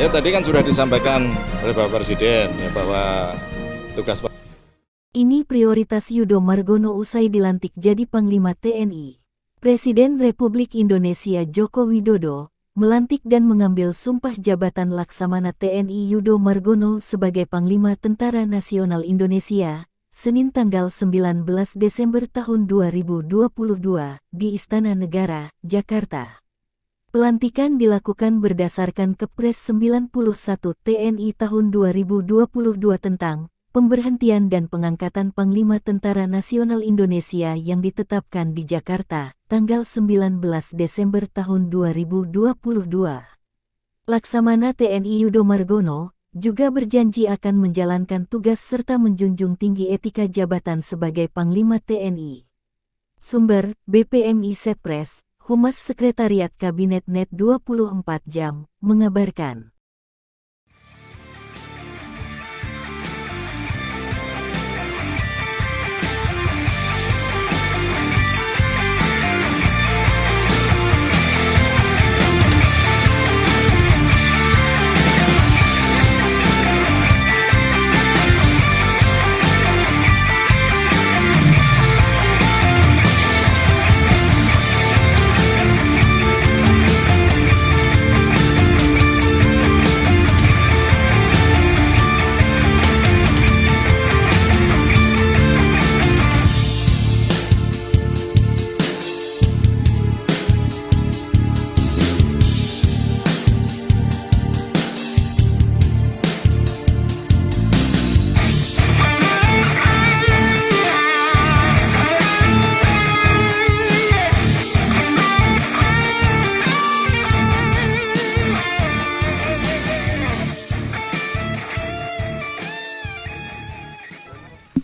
Ya tadi kan sudah disampaikan oleh Bapak Presiden ya, bahwa tugas Ini prioritas Yudo Margono usai dilantik jadi Panglima TNI. Presiden Republik Indonesia Joko Widodo melantik dan mengambil sumpah jabatan Laksamana TNI Yudo Margono sebagai Panglima Tentara Nasional Indonesia, Senin tanggal 19 Desember tahun 2022 di Istana Negara, Jakarta. Pelantikan dilakukan berdasarkan Kepres 91 TNI tahun 2022 tentang pemberhentian dan pengangkatan Panglima Tentara Nasional Indonesia yang ditetapkan di Jakarta, tanggal 19 Desember tahun 2022. Laksamana TNI Yudo Margono juga berjanji akan menjalankan tugas serta menjunjung tinggi etika jabatan sebagai Panglima TNI. Sumber, BPMI Setpres, Humas Sekretariat Kabinet Net 24 Jam, mengabarkan.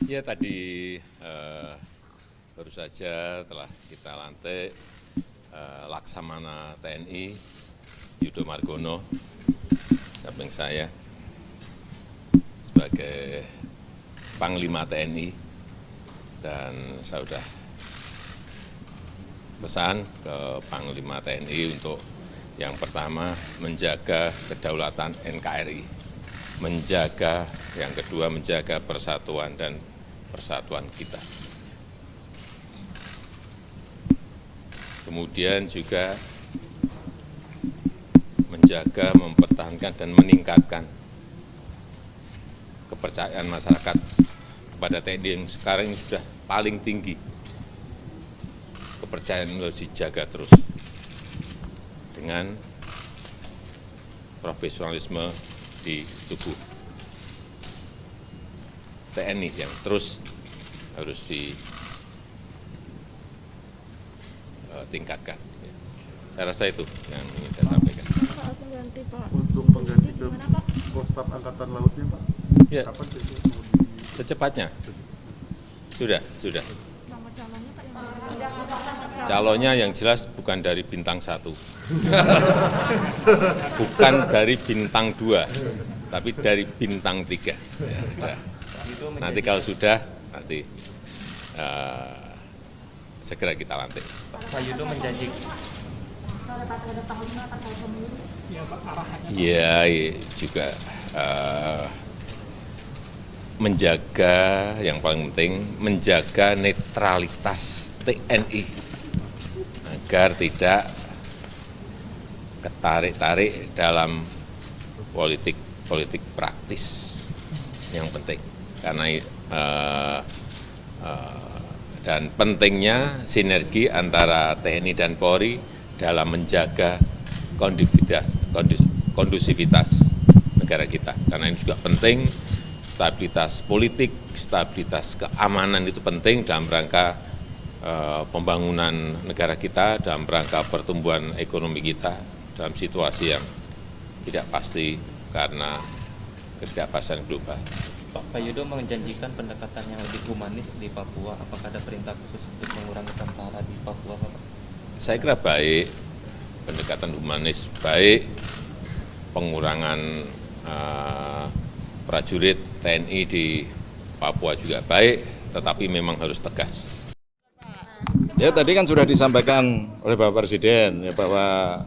Ya tadi baru saja telah kita lantik Laksamana TNI Yudo Margono samping saya sebagai Panglima TNI, dan saya sudah pesan ke Panglima TNI untuk yang pertama menjaga kedaulatan NKRI, yang kedua menjaga persatuan dan persatuan kita. Kemudian juga menjaga, mempertahankan dan meningkatkan kepercayaan masyarakat kepada TNI yang sekarang ini sudah paling tinggi. Kepercayaan harus dijaga terus dengan profesionalisme di tubuh TNI yang terus harus ditingkatkan. Saya rasa itu yang ingin saya sampaikan. Soal pengganti, Pak. Untuk pengganti ke Kostaf Angkatan Lautnya, Pak? Ya, Kapan sih? secepatnya. Sudah. Nama calonnya, Pak, yang Calonnya yang jelas bukan dari bintang 1. Bukan dari bintang 2, tapi dari bintang 3. Ya, nanti kalau sudah, nanti segera kita lantik. Pak Yudo menjanjikan. Ya, juga menjaga, yang paling penting menjaga netralitas TNI agar tidak ketarik-tarik dalam politik praktis yang penting. Karena dan pentingnya sinergi antara TNI dan Polri dalam menjaga kondusivitas negara kita. Karena ini juga penting, stabilitas politik, stabilitas keamanan itu penting dalam rangka pembangunan negara kita, dalam rangka pertumbuhan ekonomi kita dalam situasi yang tidak pasti karena ketidakpastian global. Pak Yudo menjanjikan pendekatan yang lebih humanis di Papua. Apakah ada perintah khusus untuk mengurangi tentara di Papua, Pak? Saya kira baik, pendekatan humanis baik, pengurangan prajurit TNI di Papua juga baik, tetapi memang harus tegas. Ya tadi kan sudah disampaikan oleh Bapak Presiden ya, bahwa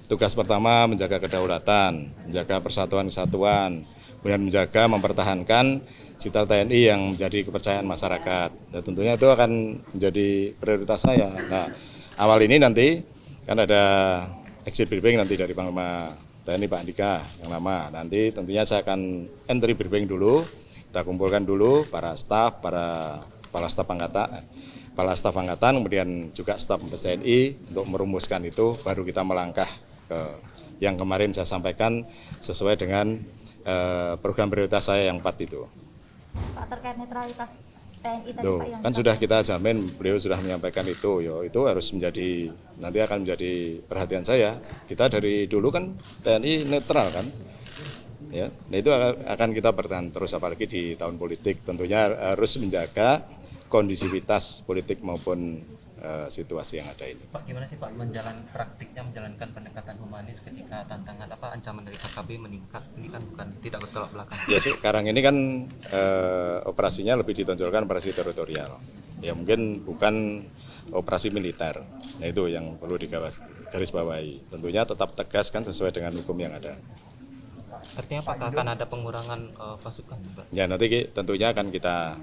tugas pertama menjaga kedaulatan, menjaga persatuan kesatuan, kemudian menjaga mempertahankan citra TNI yang menjadi kepercayaan masyarakat. Dan tentunya itu akan menjadi prioritas saya. Nah, awal ini nanti kan ada exit briefing nanti dari Panglima TNI Pak Andika yang lama. Nanti tentunya saya akan entry briefing dulu, kita kumpulkan dulu para staf, para kepala staf angkatan, kemudian juga staf Mabes TNI untuk merumuskan itu, baru kita melangkah ke yang kemarin saya sampaikan sesuai dengan program prioritas saya yang 4 itu. Pak, terkait netralitas TNI tadi Tuh, Pak yang kan sudah kita jamin, beliau sudah menyampaikan itu, itu harus menjadi, nanti akan menjadi perhatian saya. Kita dari dulu kan TNI netral kan, ya. Nah itu akan kita bertahan terus, apalagi di tahun politik, tentunya harus menjaga kondisivitas politik maupun situasi yang ada ini. Pak, gimana sih Pak praktiknya menjalankan pendekatan humanis ketika tantangan ancaman dari KKB meningkat? Ini kan bukan tidak bertolak belakang. Ya sih, sekarang ini kan operasinya lebih ditonjolkan operasi teritorial. Ya mungkin bukan operasi militer. Nah itu yang perlu digarisbawahi. Tentunya tetap tegas kan sesuai dengan hukum yang ada. Artinya apakah akan ada pengurangan pasukan, Pak? Ya nanti tentunya akan kita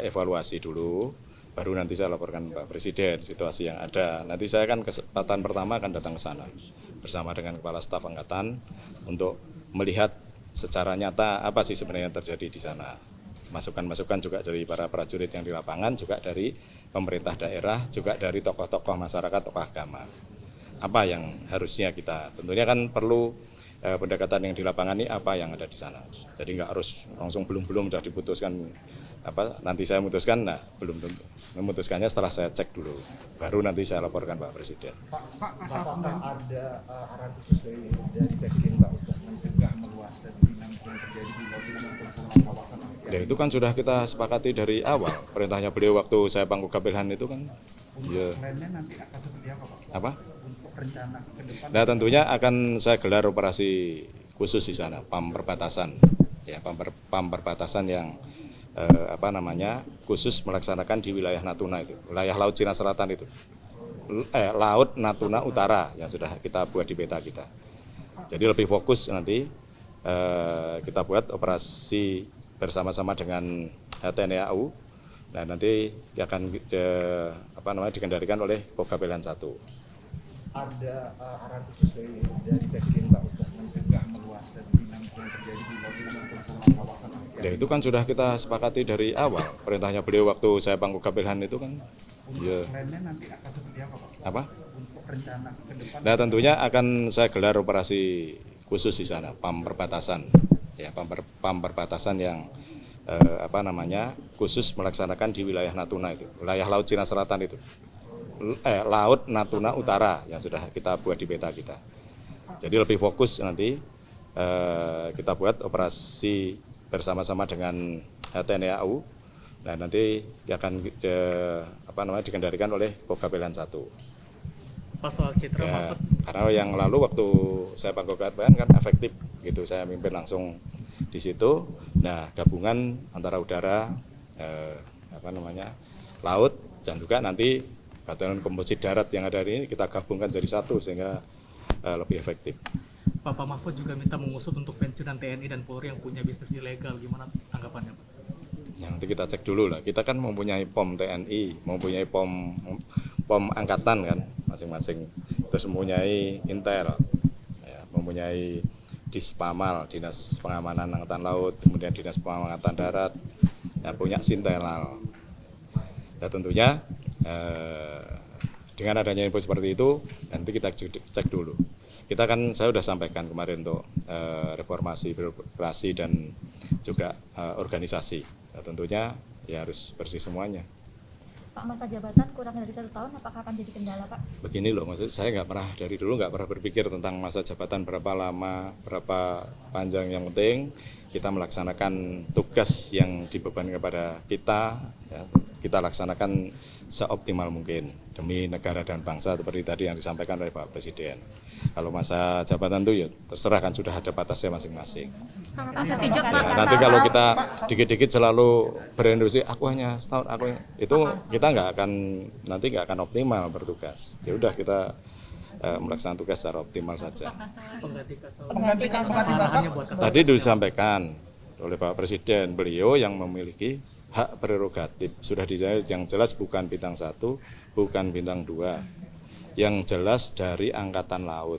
evaluasi dulu, baru nanti saya laporkan Pak Presiden situasi yang ada. Nanti saya kan kesempatan pertama akan datang ke sana bersama dengan Kepala Staf Angkatan untuk melihat secara nyata apa sih sebenarnya yang terjadi di sana. Masukan-masukan juga dari para prajurit yang di lapangan, juga dari pemerintah daerah, juga dari tokoh-tokoh masyarakat, tokoh agama. Apa yang harusnya kita, tentunya kan perlu pendekatan yang di lapangan ini apa yang ada di sana. Jadi nggak harus langsung belum sudah diputuskan nanti saya memutuskan, belum tentu. Memutuskannya setelah saya cek dulu, baru nanti saya laporkan Pak Presiden. Apakah ada arahan khusus dari Presiden Pak untuk mencegah meluasnya dinamika yang terjadi di laut maupun selama kawasan Asia? Ya itu kan sudah kita sepakati dari awal. Perintahnya beliau waktu saya Pangku Kapilhan itu kan. Untuk plannya nanti akan seperti apa Pak? Apa? Untuk rencana ke depan? Nah tentunya akan saya gelar operasi khusus di sana, PAM perbatasan. Ya, PAM perbatasan yang khusus melaksanakan di wilayah Natuna itu, wilayah Laut Cina Selatan itu, Laut Natuna Utara yang sudah kita buat di peta kita. Jadi lebih fokus nanti kita buat operasi bersama-sama dengan TNI AU. Nah nanti akan dikendalikan oleh Kokapelhan 1. Ada arahan khusus dari Presiden Pak untuk mencegah meluasnya dinamika yang terjadi di laut maupun selama kawasan Asia? Ya itu kan sudah kita sepakati dari awal. Perintahnya beliau waktu saya Pangku Kapilhan itu kan. Untuk plannya nanti akan seperti apa Pak? Apa? Untuk rencana ke depan? Nah tentunya akan saya gelar operasi khusus di sana, PAM perbatasan. Ya, PAM perbatasan yang khusus melaksanakan di wilayah Natuna itu, wilayah Laut Cina Selatan itu, Laut Natuna Utara yang sudah kita buat di peta kita. Jadi lebih fokus nanti kita buat operasi bersama-sama dengan TNI AU. Nah nanti akan dikendalikan oleh Kokapelhan 1. Pak, soal citra Ya, Mahfud, karena yang lalu waktu saya Pangku Kapilhan kan efektif gitu, saya mimpin langsung di situ. Nah gabungan antara udara, laut, dan juga nanti Batalion Komposit Darat yang ada ini kita gabungkan jadi satu sehingga lebih efektif. Pak Mahfud juga minta mengusut untuk pensiunan TNI dan Polri yang punya bisnis ilegal. Gimana tanggapannya Pak? Ya, nanti kita cek dulu lah. Kita kan mempunyai POM TNI, mempunyai POM Angkatan kan masing-masing. Terus mempunyai Intel, ya, mempunyai Dispamal, Dinas Pengamanan Angkatan Laut, kemudian Dinas Pengamanan Darat, ya, punya Sintelal. Ya, tentunya dengan adanya info seperti itu, nanti kita cek dulu. Kita kan, saya sudah sampaikan kemarin untuk reformasi birokrasi dan juga organisasi. Nah, tentunya ya harus bersih semuanya. Pak, masa jabatan kurang dari 1 tahun, apakah akan jadi kendala Pak? Begini loh, maksud saya dari dulu nggak pernah berpikir tentang masa jabatan berapa lama, berapa panjang. Yang penting kita melaksanakan tugas yang dibebankan kepada kita, ya, kita laksanakan seoptimal mungkin demi negara dan bangsa seperti tadi yang disampaikan oleh Pak Presiden. Kalau masa jabatan itu ya terserah, kan sudah ada batasnya masing-masing. Ya, nanti kalau kita dikit-dikit selalu berinduksi aku hanya setahun, itu kita nggak akan optimal bertugas. Ya udah, kita melaksanakan tugas secara optimal saja. Pengganti arahannya buat Kasat. Tadi disampaikan oleh Pak Presiden, beliau yang memiliki hak prerogatif. Sudah dijawab yang jelas bukan bintang 1, bukan bintang 2. Yang jelas dari Angkatan Laut.